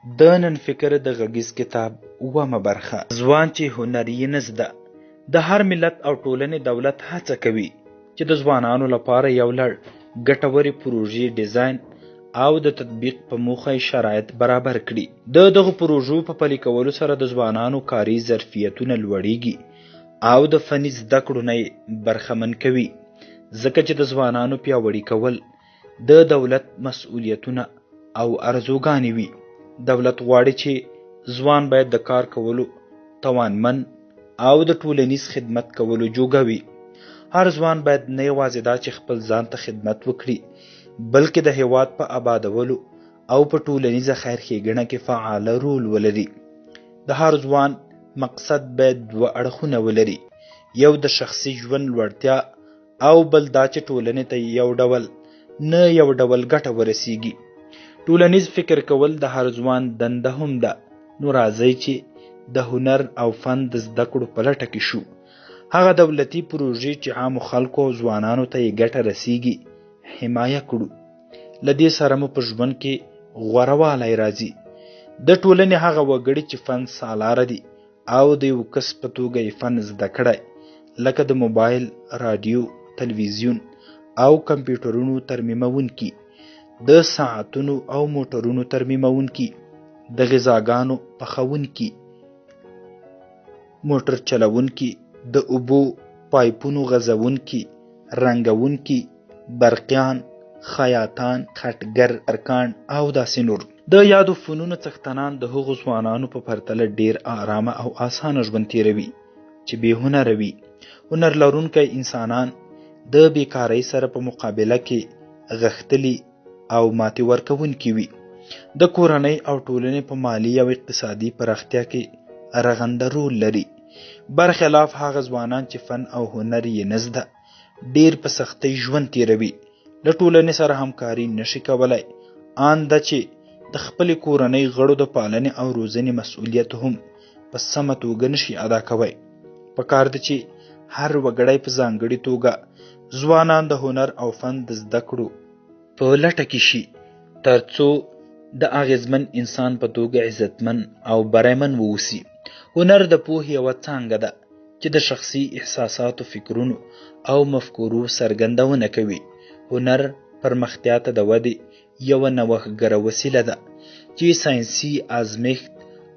د نن فکر د غږیز کتاب اومه برخه. ځوان چې هنر یې نه زده. د هر ملت او ټولنې دولت هڅه کوي چې د ځوانانو لپاره یو لړ ګټورې پروژې ډیزاین او د تطبیق په موخه شرایط برابر کړي. د دغو پروژو په پلي کولو سره د ځوانانو کاري ظرفیتونه لوړیږي او د فني زده کړو نه برخمن کوي، ځکه چې د ځوانانو پیاوړي کول د دولت مسؤلیتونه او ارزوګانې وي. دولت غواړي چې ځوان باید د کار کولو توانمن او د ټولنیز خدمت کولو جوګه وي. هر ځوان باید نه یوازې دا چې خپل ځان ته خدمت وکړي، بلکې د هیواد په آبادولو او په ټولنیزه خیر ښېګڼه کې فعاله رول ولري. د هر ځوان مقصد باید دوه اړخونه ولري، یو د شخصي ژوند لوړتیا او بل دا چې ټولنې ته یو ډول ګټه ورسیږي. ټولنیز فکر کول د هر ځوان دنده هم ده. نو راځئ چې د هنر او فن د زده کړو په لټه کې شو. هغه دولتي پروژې چې عامو خلکو او ځوانانو ته یې ګټه رسیږي حمایه کړو. له دې سره مو په ژوند کې غوره والی راځي. د ټولنې هغه وګړي چې فن سالاره دي او د یو کس په توګه یې فن زده کړی، لکه د موبایل، راډیو، تلویزیون او کمپیوټرونو ترمیمونکي، د ساعتونو او موټرونو ترمیمونکي، د غذاګانو پخونکي، موټر چلونکي، د اوبو پایپونو غځونکي، رنګونکي، برقیان، خیاطان، خټګر، ارکان او داسې نور. د یادو فنونو څښتنان د هغو ځوانانو په پرتله ډیر آرامه او اسانه ژوند تیروي چې بې هنره وي. هنر لرونکی انسانان د بیکارۍ سره په مقابله کې غښتلي او ماتې ورکوونکي وي. د کورنۍ او ټولنې په مالي او اقتصادي پراختیا کې رغنده رول لري. برخلاف هغه ځوانان چې فن او هنر یې نه زده، ډیر په سختۍ ژوند تیروي، له ټولنې سره همکاري نشي کولای، ان ده چې د خپلې کورنۍ غړو د پالنې او روزنې مسؤلیت هم په سمه توګه نشي ادا کوي. پکار ده چې هر وګړی په ځانګړې توګه ځوانان د هنر او فن د زده کړو په لټه کې شي، ترڅو د اغیزمن انسان په توګه عزتمن او بریمن واوسي. هنر د پوهې یوه څانګه ده چې د شخصي احساساتو، فکرونو او مفکورو څرګندونه کوي. هنر پرمختیا ته د ودې یوه نوښتګره وسیله ده چې ساینسي ازمېښت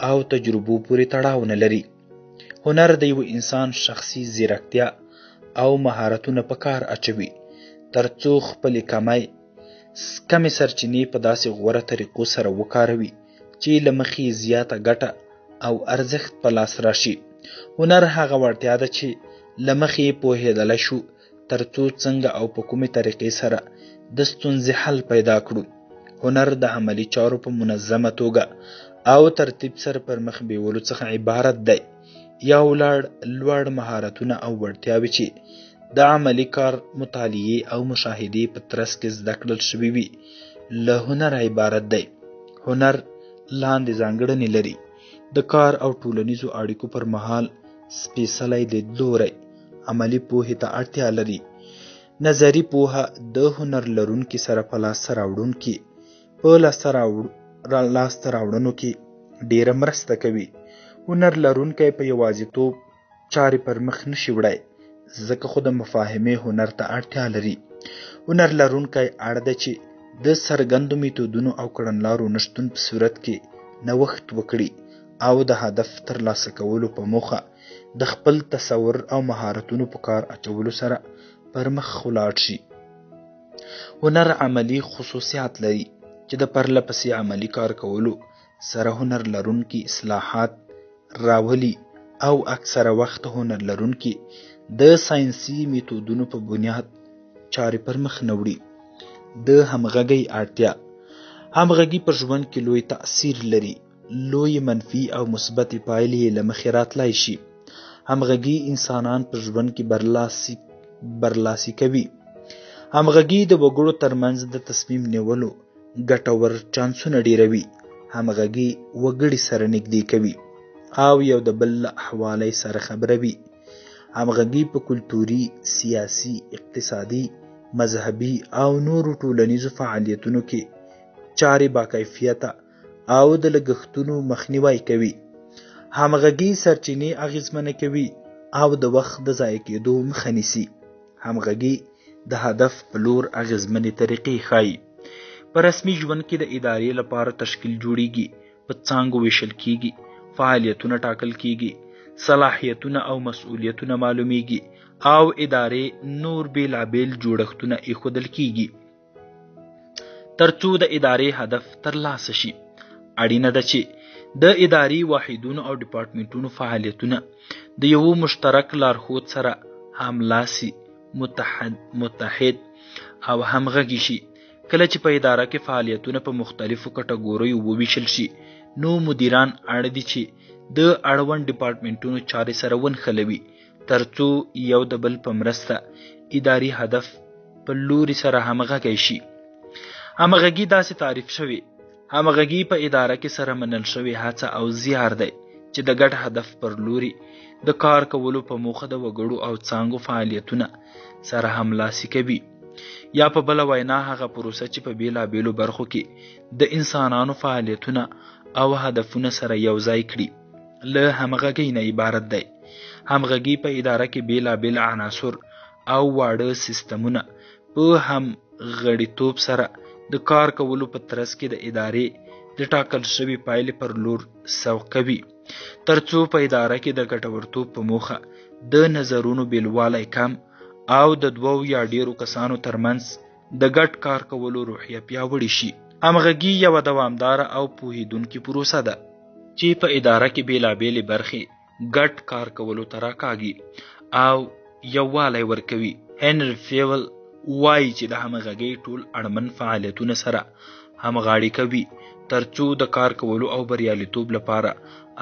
او تجربو پورې تړاو نه لري. هنر د یو انسان شخصي ځیرکتیا او مهارتونه په کار اچوي، ترڅو خپلې کمې سرچینې په داسې غوره طریقو سره وکاروي چې له مخې زیاته ګټه او ارزښت په لاس راشي. هنر هغه وړتیا ده چې له مخې پوهېدلی شو ترڅو څنګه او په کومې طریقې سره د ستونزې حل پیدا کړو. هنر د عملي چارو په منظمه توګه او ترتیب سره پر مخ بیولو څخه عبارت دی. یو لوړ مهارتونه او وړتیاوې چې د عملي کار، مطالعې او مشاهدې په ترڅ کې زده کړل شوي وي له هنر عبارت دی. هنر لاندې ځانګړنې لري: د کار او ټولنیزو اړیکو پر مهال سپېڅلی لیدلوری، عملي پوهې ته اړتیا لري. نظري پوهه د هنر لرونکي سره په لاسته راوړنو کې ډیره مرسته کوي. هنر لرونکی په یوازیتوب چارې پر مخ نشي وړی، ځکه خو د مفاهمې هنر ته اړتیا لري. هنر لرونکی اړ ده چې د څرګندو میتودونو او کړنلارو نشتون په صورت کې نوښت وکړي او د هدف ترلاسه کولو په موخه د خپل تصور او مهارتونو په کار اچولو سره پر مخ ولاړ شي. هنر عملي خصوصیات لري چې د پرله پسې عملي کار کولو سره هنر لرونکي اصلاحات راولي او اکثره وخت هنر لرونکي د ساینسي میتودونو په بنیاد چارې پر مخ نه وړي. د همغږۍ اړتیا. همغږي پر ژوند کې لوی تأثیر لري. لوی منفي او مثبتې پایلې یې له مخې راتلی شي. همغږي انسانان په ژوند کې برلاسي کوي. همغږي د وګړو ترمنځ د تصمیم نیولو ګټور چانسونه ډیروي. همغږي وګړي سره نږدې کوي او یو د بل له احوالۍ سره خبروي. همغږي په کلتوري، سیاسي، اقتصادي، مذهبي او نورو ټولنیزو فعالیتونو کې چارې با کیفیته او د لګښتونو مخنیوی کوي. همغږي سرچینې اغیزمنه کوي او د وخت د ضایع کېدو مخه نیسي. همغږي د هدف په لور اغیزمنې طریقې ښایي. په رسمي ژوند کې د ادارې لپاره تشکیل جوړیږي، په څانګو ویشل کیږي، فعالیتونه ټاکل کیږي، صلاحیتونه او مسؤلیتونه معلومیږي او ادارې نور بیلابیل جوړښتونه ایښودل کیږي. ترڅو د ادارې هدف ترلاسه شي، اړینه ده چې د اداري واحدونو او ډپارټمنټونو فعالیتونه د یو مشترک لارښود سره هملاسي، متحد او همغږي شي. کله چې په اداره کې فعالیتونه په مختلفو کټګوریو وویشل شي، نو مدیران اړ دي چې د اړوند ډپارټمنټونو چارې سره ونښلوي، ترڅو یو د بل په مرسته اداري هدف په لوري سره همغږی شي. همغږي داسې تعریف شوی: همغږي په اداره کې سره منل شوی هڅه او زیار دی چې د ګډ هدف پر لوري د کار کولو په موخه د وګړو او څانګو فعالیتونه سره هملاسي کوي. یا په بله وینا هغه پروسه چې په بیلابیلو برخو کې د انسانانو فعالیتونه او هدفونه سره یو ځای کړي له همغږۍ نه عبارت دی. همغږي په اداره کې بیلابیل عناصر او واړه سیستمونه په همغړیتوب سره د کار کولو په ترڅ کې د ادارې د ټاکل شوي پایلې پر لور سوق کوي، ترڅو په اداره کې د ګټورتوب په موخه د نظرونو بیلوالی کم او د دوو یا ډیرو کسانو ترمنځ د ګډ کار کولو روحیه پیاوړې شي. همغږي یوه دوامداره او پوهیدونکې پروسه ده چې په اداره کې بیلابیلې برخې ګډ کار کولو ته راکاږي او یووالی ورکوي. هنري فیول وایي چې د همغږۍ ټول اړمن فعالیتونه سره همغاړي کوي ترڅو د کار کولو او بریالیتوب لپاره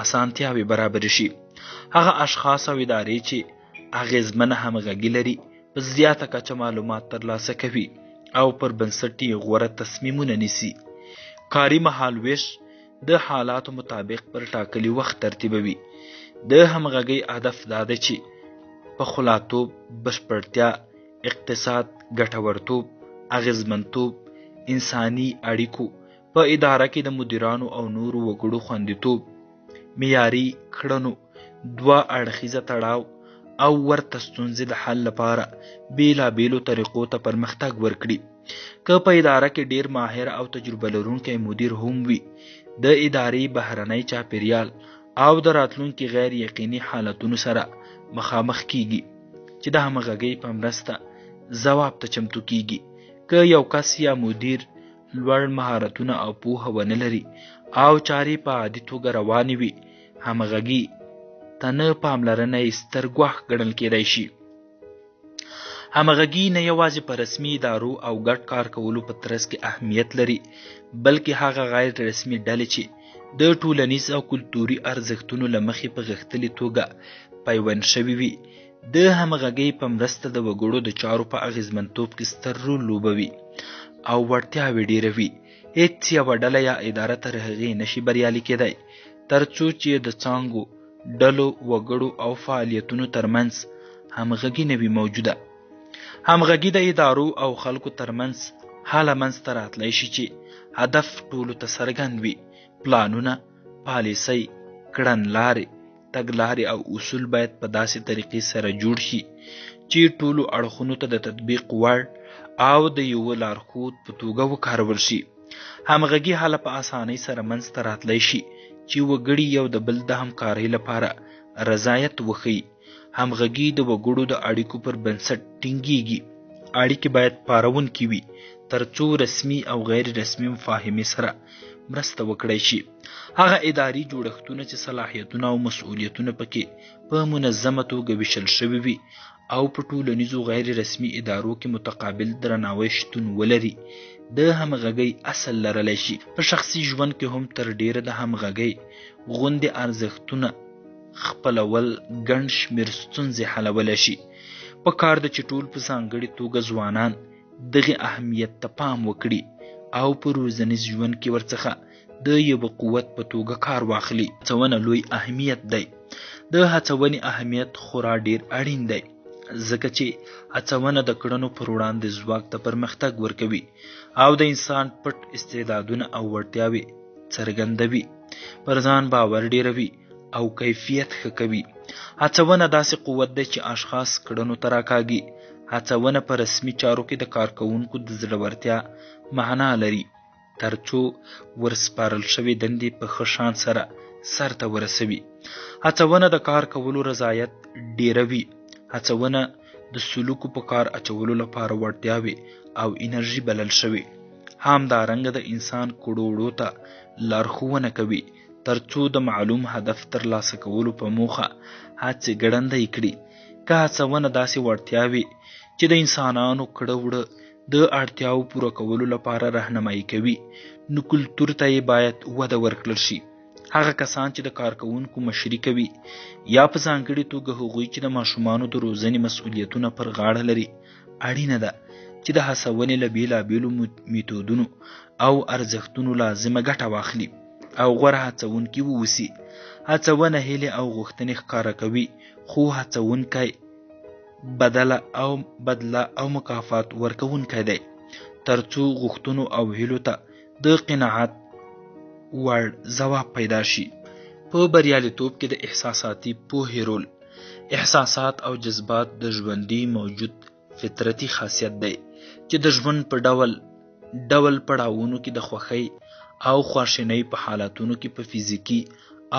اسانتیاوې برابر شي. هغه اشخاص او ادارې چې اغیزمنه همغږي لري په زیاته کچه معلومات ترلاسه کوي او پر بنسټ یې غوره تصمیمونه نیسي. کاري مهالویش د حالاتو مطابق پر ټاکلي وخت ترتیبوي. د همغږۍ هدف دا دی چې پخولاتوب، بشپړتیا، اقتصاد، ګټورتوب، اغیزمنتوب، انساني اړیکو، په اداره کې د مدیرانو او نورو وګړو خوندیتوب، معیاري کړنو، دوه اړخیزه تړاو او ورته ستونزې د حل لپاره بیلابیلو طریقو ته پرمختګ ورکړي. که په اداره کې ډیر ماهر او تجربه لرونکی مدیر هم وي، د ادارې بهرنی چاپیریال او د راتلونکي غیر یقیني حالتونو سره مخامخ کیږي چې د همغږۍ په مرسته ځواب ته چمتو کیږي. که یو کس یا مدیر لوړ مهارتونه او پوهه ونه لري او چارې په عادي توګه روانې وي، همغږي ته نه پاملرنه یې ستر ګواښ ګڼل کیدی شي. همغږي نه یوازې په رسمي ادارو او ګډ کار کولو په ترڅ کې اهمیت لري، بلکې هغه غیر رسمي ډلې چې د ټولنیز او کلتوري ارزښتونو له مخې په غښتلې توګه پیوند شوي وي، د همغږۍ په مرسته د وګړو د چارو په اغیزمنتوب کې ستر رول لوبوي او وړتیاوې ډیروي. هیڅ یوه ډله یا اداره تر هغې نشي بریالي کیدی ترڅو چې د څانګو، ډلو، وګړو او فعالیتونو ترمنځ همغږي نه وي موجوده. همغږي د ادارو او خلکو ترمنځ هله منځته راتلی شي چې هدف ټولو ته څرګند وي. پلانونه، پالیسۍ، کړنلارې، تګلارې او اصول باید په داسې طریقې سره جوړ شي چې ټولو اړخونو ته د تطبیق وړ او د یوه لارښود په توګه وکارول شي. همغږي هله په اسانۍ سره منځته راتلی شي چې وګړي یو د بل د همکارۍ لپاره رضایت وښیي. همغږي د وګړو د اړیکو پر بنسټ ټینګیږي. اړیکې باید پارونکې وي ترڅو رسمي او غیر رسمي مفاهمې سره مرسته وکړی شي. هغه اداري جوړښتونه چې صلاحیتونه او مسؤلیتونه پکې په منظمه توګه ویشل شوي وي او په ټولنیزو غیر رسمي ادارو کې متقابل درناوی شتون ولري، د همغږۍ اصل لرلی شي. په شخصي ژوند کې هم تر ډیره د همغږۍ غوندې ارزښتونه خپلول ګڼ شمېر ستونزې حلولی شي. په کار ده چې ټول په ځانګړې توګه ځوانان دغې اهمیت ته پام وکړي او په روزنیز ژوند کې ورڅخه د یوه قوت په توګه کار واخلي. هڅونه لوی اهمیت دی. د هڅونې اهمیت خورا ډیر اړین دی ځکه چې هڅونه د کړنو پر وړاندې ځواک ته پرمختګ ورکوي او د انسان پټ استعدادونه او وړتیاوې څرګندوي، پر ځان باور ډیروي او کیفیت ښه کوي. هڅونه داسې قوت دی چې اشخاص کړنو ته راکاږي. هڅونه په رسمي چارو کې د کارکوونکو د زړورتیا معنا لري، ترڅو ورسپارل شوې دندې په ښه شان سره سرته ورسوي. هڅونه د کار کولو رضایت ډیروي. هڅونه د سلوکو په کار اچولو لپاره وړتیاوې او انرژي بلل شوې. همدارنګه د انسان کړو ته لارښوونه کوي، ترڅو د معلوم هدف ترلاسه کولو په موخه هڅې ګړندۍ کړي. که هڅونه داسې وړتیاوې چې د انسانانو کړه د اړتیاو پوره کولو لپاره راهنمایي کوي، نو کلتور ته یې باید وده ورکړل شي. هغه کسان چې د کارکوونکو مشري کوي، یا په ځانګړې توګه هغوی چې د ماشومانو د روزنې مسؤلیتونه پر غاړه لري، اړینه ده چې د هڅونې له بېلابېلو میتودونو او ارزښتونو لازمه ګټه واخلي او غوره هڅونکي واوسي. هڅونه هیلې او غوښتنې ښکاره کوي، خو هڅونکی بدله او مکافات ورکوونکی دی، ترڅو غوښتنو او هیلو ته د قناعت وړ ځواب پیدا شي. په بریالیتوب کې د احساساتي پوهې رول. احساسات او جذبات د ژوندي موجود فطرتي خاصیت دی چې د ژوند په ډول پړاوونو کې د خوښۍ او خواشینۍ په حالاتونو کې په فزیکي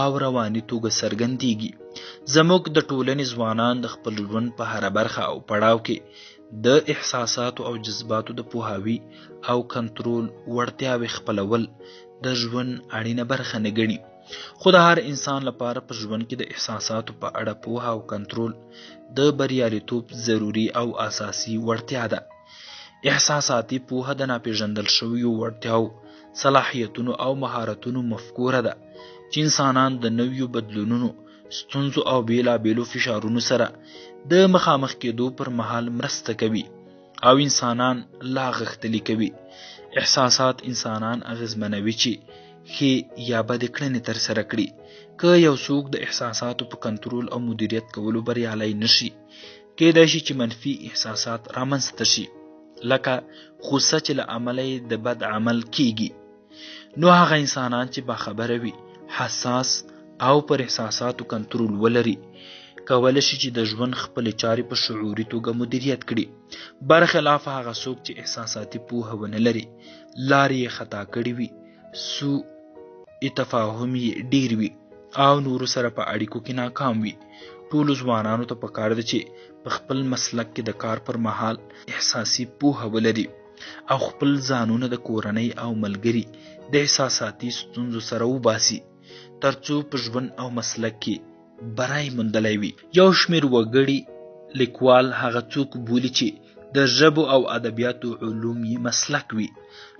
او رواني توګه څرګندېږي. زموږ د ټولنې ځوانان د خپل ژوند په هره برخه او پړاو کې د احساساتو او جذباتو د پوهاوي او کنټرول وړتیاوې خپلول د ژوند اړینه برخه نه ګڼي. خو د هر انسان لپاره په ژوند کې د احساساتو په اړه پوهه او کنټرول د بریالیتوب ضروري او اساسي وړتیا ده. احساساتي پوهه د ناپېژندل شویو وړتیاو، صلاحیتونو او مهارتونو مفکوره ده چې انسانان د نویو بدلونونو، ستونزو او بیلابیلو فشارونو سره د مخامخ کېدو پر مهال مرسته کوي او انسانان لا غښتلي کوي. احساسات انسانان اغېزمنوي چې ښې یا بدې کړنې ترسره کړي. که یو څوک د احساساتو په کنټرول او مدیریت کولو بریالی نشي، کېدای شي چې منفي احساسات رامنځته شي، لکه غوسه چې له امله یې د بد عمل کیږي. نو هغه انسانان چې باخبره وي، حساس او پر احساساتو کنټرول ولري، کولی شي چې د ژوند خپلې چارې په شعوري توګه مدیریت کړي. برخلاف هغه څوک چې احساساتي پوهه ونه لري، لارې یې خطا کړې وي، سوء تفاهم یې ډیر وي او نورو سره په اړیکو کې ناکام وي. ټولو ځوانانو ته پکار ده چې په خپل مسلک کې د کار پر مهال احساسي پوهه ولري او خپل ځانونه د کورنۍ او ملګري د احساساتي ستونزو سره وباسي، ترڅو په ژوند او مسلک کې برای موندلی وي. یو شمېر وګړي لیکوال هغه څوک بولي چې د ژبو او ادبیاتو علوم یې مسلک وي.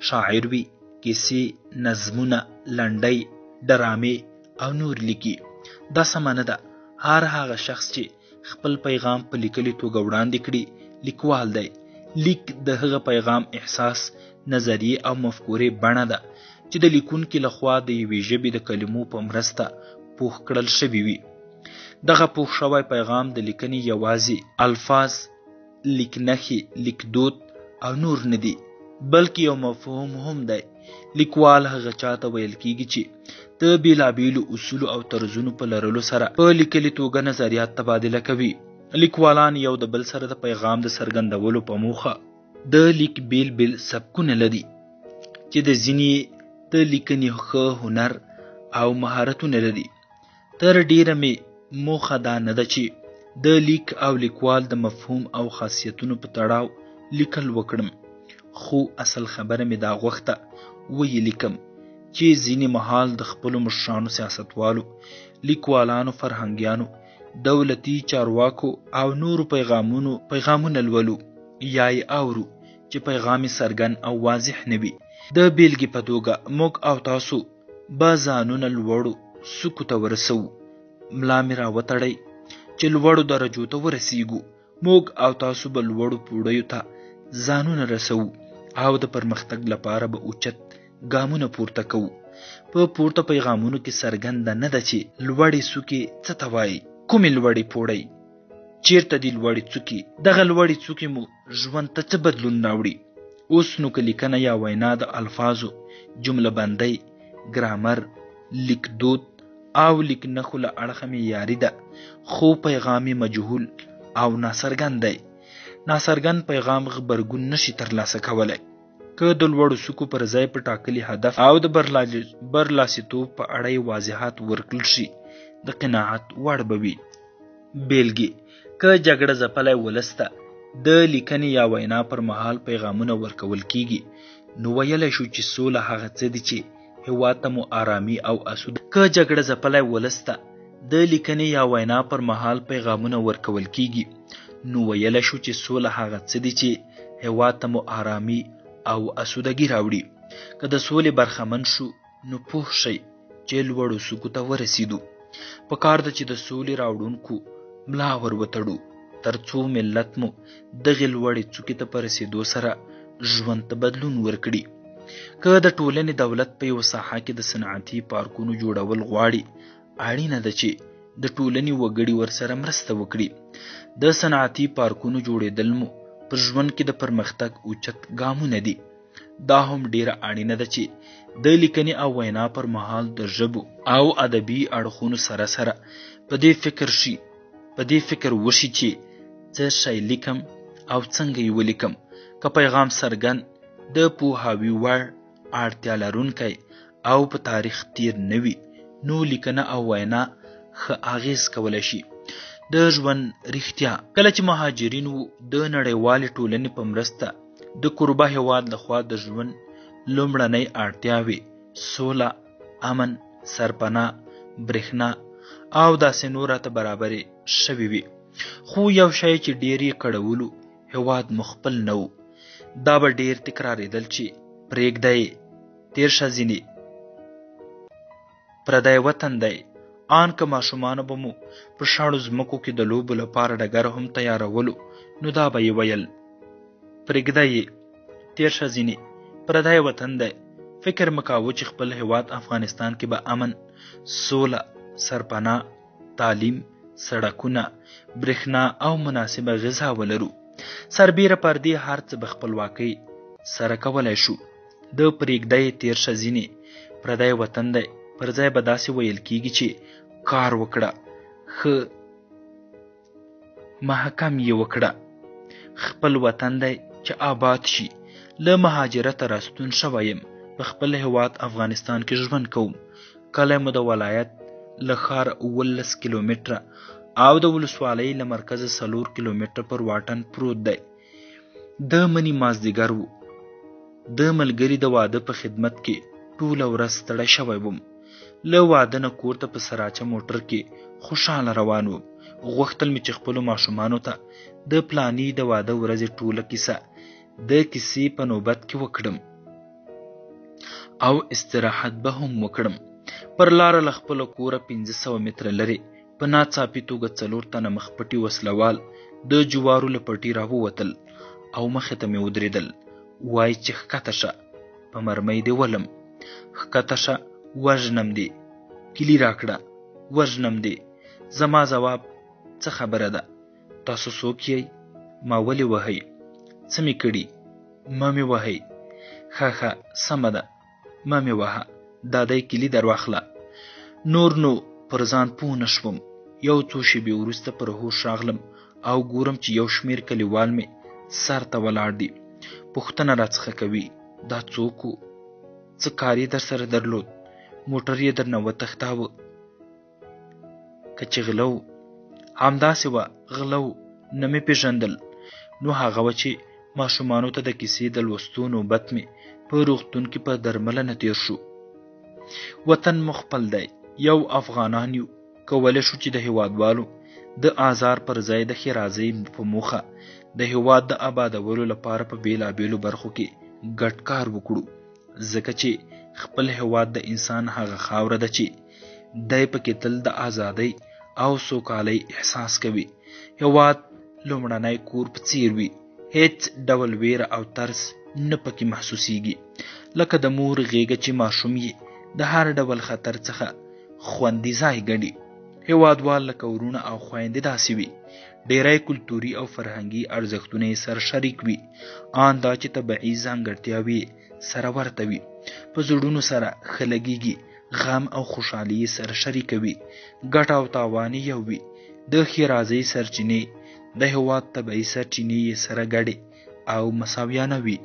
شاعر وي، کیسې، نظمونه، لنډۍ، ډرامې او نور لیکي. دا سمه نه ده. هر هغه شخص چې خپل پیغام په لیکلې توګه وړاندې کړي لیکوال دی. لیک د هغه پیغام، احساس، نظریې او مفکورې بڼه ده چې د لیکونکي لخوا د یوې ژبې د کلمو په مرسته پوښ کړل شوي وي. دغه پوښ شوی پیغام د لیکنې یوازې الفاظ، لیکنښې، لیکدود او نور نه دي، بلکې یو مفهوم هم دی. لیکوال هغه چاته ویل کیږي چې د بیلابیلو اصولو او طرزونو په لرلو سره په لیکلې توګه نظریات تبادله کوي. لیکوالان یو د بل سره د پیغام د څرګندولو په موخه د لیک بیل بیل سبکونه لري چې د ځینې د لیکنې ښه هنر او مهارتونه لري. تر ډیره مې موخه دا نه ده چې د لیک او لیکوال د مفهوم او خاصیتونو په تړاو لیکل وکړم، خو اصل خبره مې دا غوښته ویې لیکم چې ځینې مهال د خپلو مشرانو، سیاستوالو، لیکوالانو، فرهنګیانو، دولتي چارواکو او نورو پیغامونه لولو یا یې اورو چې پیغام یې څرګند او واضح نه وي. د بیلګې په توګه موږ او تاسو به ځانونه لوړو څوکو ته ورسوو. ملا مې راوتړئ چې لوړو درجو ته ورسیږو. موږ او تاسو به لوړو پوړیو ته ځانونه رسوو او د پرمختګ لپاره به اوچت ګامونه پورته کوو. په پورته پیغامونو کې څرګنده نه ده چې لوړې څوکې څه ته وایي، کومې لوړې پوړۍ، چیرته دي لوړې څوکې. دغه لوړې څوکې مو ژوند ته څه بدلون راوړي. اوس نو که لیکنه یا وینا د الفاظو، جمله بندۍ، ګرامر، لیکدود او لیک نښو له اړخه معیاري ده، خو پیغام یې مجهول او ناڅرګند دی. ناڅرګند پیغام غبرګون نشي ترلاسه کولی. که د لوړو څوکو پر ځای په ټاکلي هدف او د برلاسیتوب په اړه یې واضحات ورکړل شي، د قناعت وړ به وي. بیلګې: که جګړه ځپلی ولس ته د لیکنې یا وینا پر مهال پیغامونه ورکول کیږي، نو ویلی شو چې سوله هغه څه دي چې هېواد ته مو آرامي او اسوده. که جګړه ځپلی ولس ته د لیکنې یا وینا پر مهال پیغامونه ورکول کیږي، نو ویلی شو چې سوله هغه څه دي چې هېواد ته مو آرامي او اسودګي راوړي. که د سولې برخمن شو، نو پوه شئ چې لوړو څوکو ته ورسېدو. پکار ده چې د سولې راوړونکو ملا ور وتړو، تر څو ملت مو دغې لوړې څوکې ته په رسېدو سره ژوند ته بدلون ورکړي. که د ټولنې دولت په یو ساحه کې د صنعتي پارکونو جوړول غواړي، اړینه ده چې د ټولنې وګړي ورسره مرسته وکړي. د صنعتي پارکونو جوړېدل مو په ژوند کې د پرمختګ اوچت ګامونه دي. دا هم ډیره اړینه ده چې د لیکنې او وینا پر مهال د ژبو او ادبي اړخونو سره سره په دې فکر وشي چې څه شی لیکم او څنګه یې ولیکم. که پیغام څرګند، د پوهاوي وړ، اړتیا لرونکی او په تاریخ تیر نه وي، نو لیکنه او وینا ښه اغیز کولی شي. د ژوند رښتیا: کله چې مهاجرین وو، د نړیوالې ټولنې په مرسته د کوربه هېواد لخوا د ژوند لومړنۍ اړتیاوې سوله، امن، سرپناه، برېښنا او داسې نور راته برابرې شوې وي. خو یو شی چې ډېر یې کړولو، هېواد مو خپل نه و. دا به ډېر تکرارېدل چې پرېږده یې، تېر شه ځینې، پردی وطن دی. آن که ماشومانو به مو په شاړو ځمکو کې د لوبو لپاره ډګر هم تیارولو، نو دا به یې ویل: پرېږده یې، تېر شه ځینې، پردی وطن دی. فکر مه کوه چې خپل هېواد افغانستان کې به امن، سوله، سرپناه، تعلیم، سړکونه، برېښنا او مناسبه غذا ولرو. سربیره پر دې هر څه به خپلواکۍ سره کولی شو. د پرېږده یې، تېر شه ځینې، پردی وطن دی پر ځای به داسې ویل کیږي چې کار وکړه، ښه محکم یې وکړه. خپل وطن دی چې آباد شي. له مهاجرته راستون شوی یم، په خپل هېواد افغانستان کې ژوند کوم. کلی مو د ولایت له ښاره 19 کیلومتره او د ولسوالۍ له مرکزه 4 کیلومتره پر واټن پروت دی. د مني مازدیګر و. د ملګري د واده په خدمت کې ټوله ورځ ستړی شوی وم. له واده نه کور ته په سراچه موټر کې خوشحاله روان وم. غوښتل مې چې خپلو ماشومانو ته د پلاني د واده ورځې ټوله کیسه د کیسې په نوبت کې وکړم او استراحت به هم وکړم. پر لاره له خپله کوره 500 متره لرې په ناڅاپي توګه 4 تنه مخپټي وسلوال د جوارو له پټي راووتل او مخې ته مې ودرېدل. وایي چې ښکته شه، په مرمۍ دې ولم. ښکته شه، وژنم دې. کیلي راکړه، وژنم دې. زما ځواب: څه خبره ده؟ تاسو څوک یئ؟ ما ولې وهئ؟ څه مې کړي؟ مه مې وهئ. ښه سمه ده، مه مې وهه. دادی کیلي در واخله. نور نو پر ځان پوه نه شوم. یو څو شېبې وروسته پر هوښ راغلم او ګورم چې یو شمېر کلیوال مې سر ته ولاړ دي. پوښتنه راڅخه کوي: دا څوک و؟ څه کار یې در سره درلود؟ موټر یې درنه وتښتاوه؟ که چې غله و؟ همداسې وه، غله و، نه مې پېژندل. نو هغه وه چې ماشومانو ته د کیسې د لوستو نوبت مې په روغتون کې په درملنه تېر شو. وطن مو خپل دی، یو افغانان یو. کولی شو چې د هېوادوالو د آزار پر ځای د ښېرازۍ په موخه د هېواد د آبادولو لپاره په بېلابېلو برخو کې ګډ کار وکړو. ځکه چې خپل هېواد د انسان هغه خاوره ده چې دی پکې تل د ازادۍ او سوکالۍ احساس کوي. هېواد لومړنی کور په څیر وي. هیڅ ډول ویره او ترس نه پکې محسوسیږي. لکه د مور غېږه چې ماشوم یې د هر ډول خطر څخه خوندي ځای ګڼي. هېوادوال لکه ورونه او خویندې داسې وي. ډیری کلتوري او فرهنګي ارزښتونه یې سره شریک وي. آن دا چې طبیعي ځانګړتیاوې سره ورته وي. په زړونو سره ښه لګیږي، غم او خوشحالي سره شریکوي، ګټه او تاوان یو وي. د ښېرازۍ سرچینې د هېواد طبیعي سرچینې یې سره ګډې او مساویانه وي.